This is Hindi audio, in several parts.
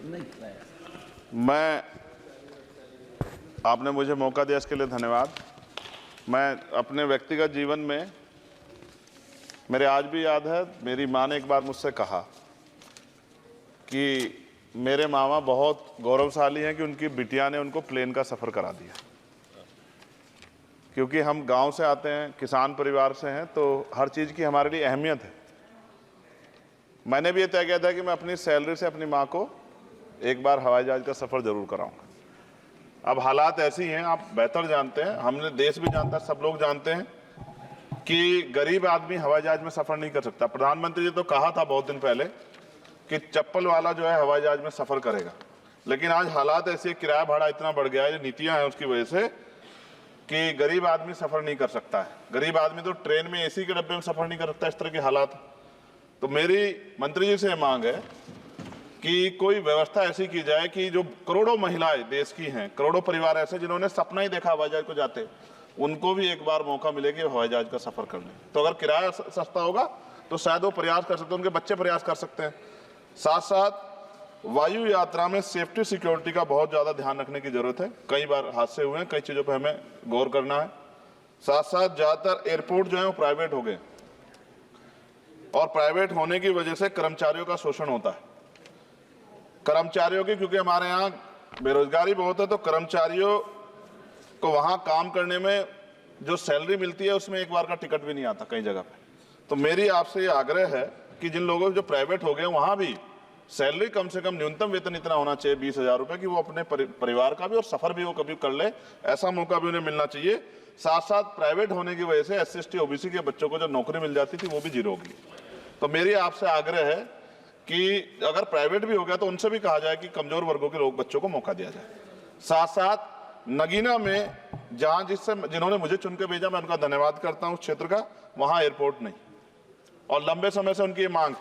मैं आपने मुझे मौका दिया, इसके लिए धन्यवाद। मैं अपने व्यक्तिगत जीवन में, मेरे आज भी याद है, मेरी माँ ने एक बार मुझसे कहा कि मेरे मामा बहुत गौरवशाली हैं कि उनकी बिटिया ने उनको प्लेन का सफ़र करा दिया। क्योंकि हम गांव से आते हैं, किसान परिवार से हैं, तो हर चीज़ की हमारे लिए अहमियत है। मैंने भी ये तय किया था कि मैं अपनी सैलरी से अपनी माँ को एक बार हवाई जहाज़ का सफ़र ज़रूर कराऊंगा। अब हालात ऐसी हैं, आप बेहतर जानते हैं, हमने देश भी जानता है, सब लोग जानते हैं कि गरीब आदमी हवाई जहाज़ में सफ़र नहीं कर सकता। प्रधानमंत्री जी तो कहा था बहुत दिन पहले कि चप्पल वाला जो है हवाई जहाज़ में सफ़र करेगा, लेकिन आज हालात ऐसे, किराया भाड़ा इतना बढ़ गया है, जो नीतियाँ हैं उसकी वजह से, कि गरीब आदमी सफ़र नहीं कर सकता है। गरीब आदमी तो ट्रेन में एसी के डब्बे में सफ़र नहीं कर सकता, इस तरह के हालात। तो मेरी मंत्री जी से मांग है कि कोई व्यवस्था ऐसी की जाए कि जो करोड़ों महिलाएं देश की हैं, करोड़ों परिवार ऐसे जिन्होंने सपना ही देखा हवाई जहाज को जाते, उनको भी एक बार मौका मिले कि हवाई जहाज का सफ़र कर लें। तो अगर किराया सस्ता होगा तो शायद वो प्रयास कर सकते हैं, उनके बच्चे प्रयास कर सकते हैं। साथ साथ वायु यात्रा में सेफ्टी सिक्योरिटी का बहुत ज़्यादा ध्यान रखने की जरूरत है। कई बार हादसे हुए हैं, कई चीज़ों पर हमें गौर करना है। साथ साथ ज़्यादातर एयरपोर्ट जो है वो प्राइवेट हो गए, और प्राइवेट होने की वजह से कर्मचारियों का शोषण होता है। कर्मचारियों की, क्योंकि हमारे यहाँ बेरोजगारी बहुत है, तो कर्मचारियों को वहाँ काम करने में जो सैलरी मिलती है उसमें एक बार का टिकट भी नहीं आता कई जगह पे। तो मेरी आपसे ये आग्रह है कि जिन लोगों जो प्राइवेट हो गए वहाँ भी सैलरी कम से कम न्यूनतम वेतन इतना होना चाहिए 20,000 रुपये, कि वो अपने परिवार का भी और सफ़र भी वो कभी कर ले, ऐसा मौका भी उन्हें मिलना चाहिए। साथ साथ प्राइवेट होने की वजह से SC/ST OBC के बच्चों को जो नौकरी मिल जाती थी वो भी जीरो होगी। तो मेरी आपसे आग्रह है कि अगर प्राइवेट भी हो गया तो उनसे भी कहा जाए कि कमजोर वर्गों के लोग बच्चों को मौका दिया जाए। साथ साथ नगीना में जहां जिन्होंने मुझे चुन के भेजा, मैं उनका धन्यवाद करता हूं, उस क्षेत्र का, वहां एयरपोर्ट नहीं, और लंबे समय से उनकी ये मांग,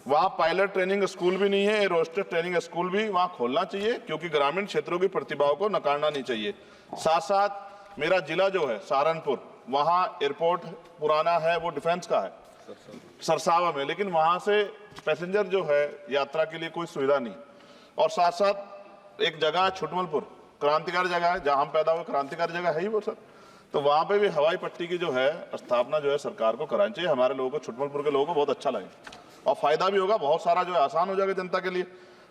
वहां पायलट ट्रेनिंग स्कूल भी नहीं है, एरोस्टेस ट्रेनिंग स्कूल भी वहां खोलना चाहिए, क्योंकि ग्रामीण क्षेत्रों की प्रतिभाओं को नकारना नहीं चाहिए। साथ साथ मेरा जिला जो है सहारनपुर, वहां एयरपोर्ट पुराना है, वो डिफेंस का है, सरसावा में, लेकिन वहां से पैसेंजर जो है यात्रा के लिए कोई सुविधा नहीं। और साथ साथ एक जगह है छुटमलपुर, क्रांतिकारी जगह है, जहां हम पैदा हुए, क्रांतिकारी जगह है ही वो सर। तो वहां पे भी हवाई पट्टी की जो है स्थापना जो है सरकार को करानी चाहिए। हमारे लोगों को, छुटमलपुर के लोगों को बहुत अच्छा लगे और फायदा भी होगा, बहुत सारा जो है आसान हो जाएगा जनता के लिए।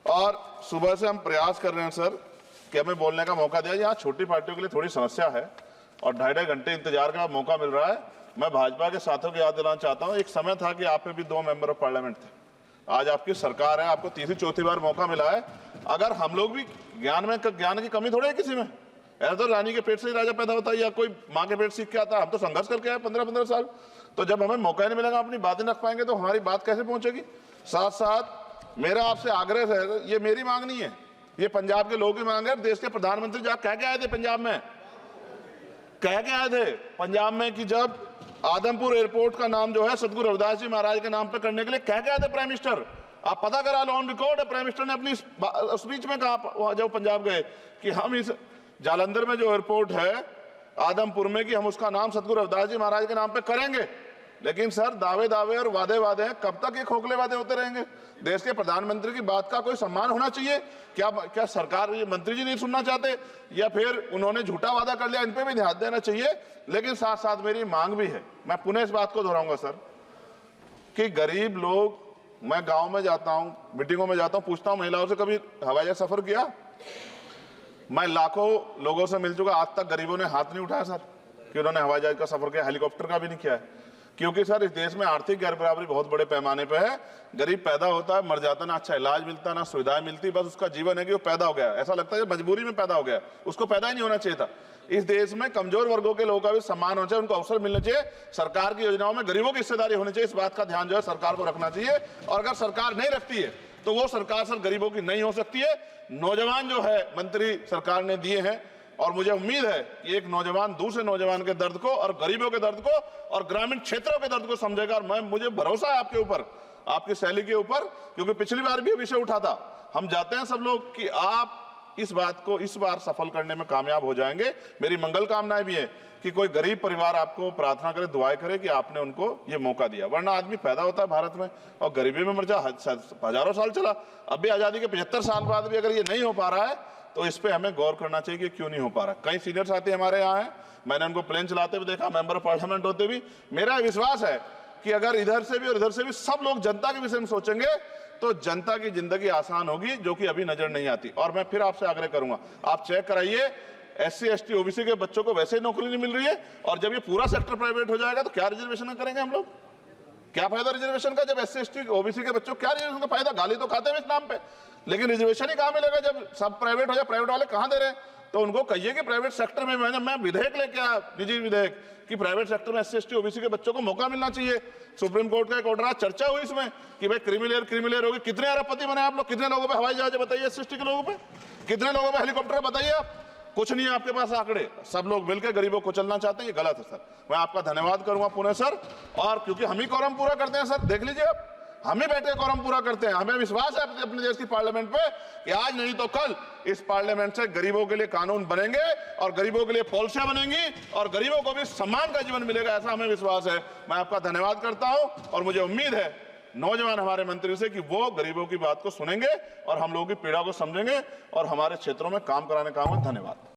और सुबह से हम प्रयास कर रहे हैं सर कि हमें बोलने का मौका दिया। यहाँ छोटी पार्टियों के लिए थोड़ी समस्या है और 2.5 घंटे इंतजार का मौका मिल रहा है। मैं भाजपा के साथियों को याद दिलाना चाहता हूँ, एक समय था कि आप में भी 2 मेंबर ऑफ पार्लियामेंट थे, आज आपकी सरकार है, आपको तीसरी चौथी बार मौका मिला है। अगर हम लोग भी ज्ञान की कमी थोड़ी है किसी में, ऐसा तो रानी के पेट से ही राजा पैदा होता है या कोई माँ के पेट सीख के आता है। हम तो संघर्ष करके आए 15-15 साल, तो जब हमें मौका ही नहीं मिलेगा, अपनी बातें रख पाएंगे तो हमारी बात कैसे पहुंचेगी। साथ साथ मेरा आपसे आग्रह है, ये मेरी मांग नहीं है, ये पंजाब के लोगों की मांग है। देश के प्रधानमंत्री जब कह के आए थे पंजाब में, कह के आए थे पंजाब में कि जब आदमपुर एयरपोर्ट का नाम जो है सतगुरु रविदास जी महाराज के नाम पर करने के लिए कह के आए थे प्राइम मिनिस्टर। आप पता करा लो, ऑन रिकॉर्ड है, प्राइम मिनिस्टर ने अपनी स्पीच में कहा जब पंजाब गए कि हम इस जालंधर में जो एयरपोर्ट है आदमपुर में, कि हम उसका नाम सतगुरु रविदास जी महाराज के नाम पे करेंगे। लेकिन सर दावे और वादे हैं, कब तक ये खोखले वादे होते रहेंगे। देश के प्रधानमंत्री की बात का कोई सम्मान होना चाहिए। क्या सरकार, ये मंत्री जी नहीं सुनना चाहते, या फिर उन्होंने झूठा वादा कर लिया, इन पे भी ध्यान देना चाहिए। लेकिन साथ साथ मेरी मांग भी है, मैं पुनः इस बात को दोहराऊंगा सर, कि गरीब लोग, मैं गांव में जाता हूं, मीटिंगों में जाता हूं, पूछता हूं महिलाओं से, कभी हवाई जहाज सफर किया? मैं लाखों लोगों से मिल चुका, आज तक गरीबों ने हाथ नहीं उठाया सर कि उन्होंने हवाई जहाज का सफर किया, हेलीकॉप्टर का भी नहीं किया है। क्योंकि सर इस देश में आर्थिक गैर बराबरी बहुत बड़े पैमाने पे है। गरीब पैदा होता है, मर जाता, ना अच्छा इलाज मिलता, ना सुविधाएं मिलती, बस उसका जीवन है कि वो पैदा हो गया, ऐसा लगता है मजबूरी में पैदा हो गया, उसको पैदा ही नहीं होना चाहिए था। इस देश में कमजोर वर्गों के लोगों का भी सम्मान होना चाहिए, उनको अवसर मिलना चाहिए। सरकार की योजनाओं में गरीबों की हिस्सेदारी होनी चाहिए, इस बात का ध्यान जो है सरकार को रखना चाहिए। और अगर सरकार नहीं रखती है तो वो सरकार सर गरीबों की नहीं हो सकती है। नौजवान जो है मंत्री सरकार ने दिए हैं, और मुझे उम्मीद है कि एक नौजवान दूसरे नौजवान के दर्द को और गरीबों के दर्द को और ग्रामीण क्षेत्रों के दर्द को समझेगा। और मुझे भरोसा है आपके ऊपर, आपकी शैली के ऊपर, क्योंकि पिछली बार भी विषय उठा था। हम जाते हैं सब लोग कि आप इस बात को इस बार सफल करने में कामयाब हो जाएंगे। मेरी मंगल कामनाएं भी है कि कोई गरीब परिवार आपको प्रार्थना करे, दुआएं करे कि आपने उनको ये मौका दिया। वरना आदमी पैदा होता है भारत में और गरीबी में मर जा, हजारों साल चला। अब भी आजादी के 75 साल बाद भी अगर ये नहीं हो पा रहा है तो इस पे हमें गौर करना चाहिए कि क्यों नहीं हो पा रहा। कई सीनियर साथी हमारे यहाँ हैं, मैंने उनको प्लेन चलाते हुए देखा, मेंबर ऑफ पार्लियामेंट होते भी। मेरा विश्वास है कि अगर इधर से भी और इधर से भी सब लोग जनता के विषय में सोचेंगे तो जनता की जिंदगी आसान होगी, जो कि अभी नजर नहीं आती। और मैं फिर आपसे आग्रह करूंगा, आप चेक कराइए, SC ST OBC के बच्चों को वैसे ही नौकरी नहीं मिल रही है, और जब ये पूरा सेक्टर प्राइवेट हो जाएगा तो क्या रिजर्वेशन करेंगे हम लोग? क्या फायदा रिजर्वेशन का? जब SC ST OBC के बच्चों क्या रिजर्वेशन का फायदा? गाली तो खाते हैं इस नाम पे, लेकिन रिजर्वेशन ही कहां मिलेगा जब सब प्राइवेट हो जाए? प्राइवेट वाले कहां दे रहे हैं? तो उनको कहिए कि प्राइवेट सेक्टर में मैं विधेयक लेके आया, निजी विधेयक, कि प्राइवेट सेक्टर में SC ST OBC के बच्चों को मौका मिलना चाहिए। सुप्रीम कोर्ट का एक ऑर्डर, चर्चा हुई इसमें कि भाई क्रिमिलेयर होगी। कितने अरबपति बने आप लोग? कितने लोगों पे हवाई जहाज बताइए? SC ST के लोगों पे कितने लोगों पे हेलीकॉप्टर बताइए? आप कुछ नहीं है आपके पास आंकड़े। सब लोग मिलकर गरीबों को चलना चाहते हैं, ये गलत है सर। मैं आपका धन्यवाद करूंगा पुणे सर, और क्योंकि हम ही कोरम पूरा करते हैं सर, देख लीजिए आप, हम ही बैठे कोरम पूरा करते हैं। हमें विश्वास है अपने देश की पार्लियामेंट पे कि आज नहीं तो कल इस पार्लियामेंट से गरीबों के लिए कानून बनेंगे और गरीबों के लिए पॉलिसियां बनेंगी और गरीबों को भी सम्मान का जीवन मिलेगा, ऐसा हमें विश्वास है। मैं आपका धन्यवाद करता हूं और मुझे उम्मीद है नौजवान हमारे मंत्री से कि वो गरीबों की बात को सुनेंगे और हम लोगों की पीड़ा को समझेंगे और हमारे क्षेत्रों में काम कराने का। धन्यवाद।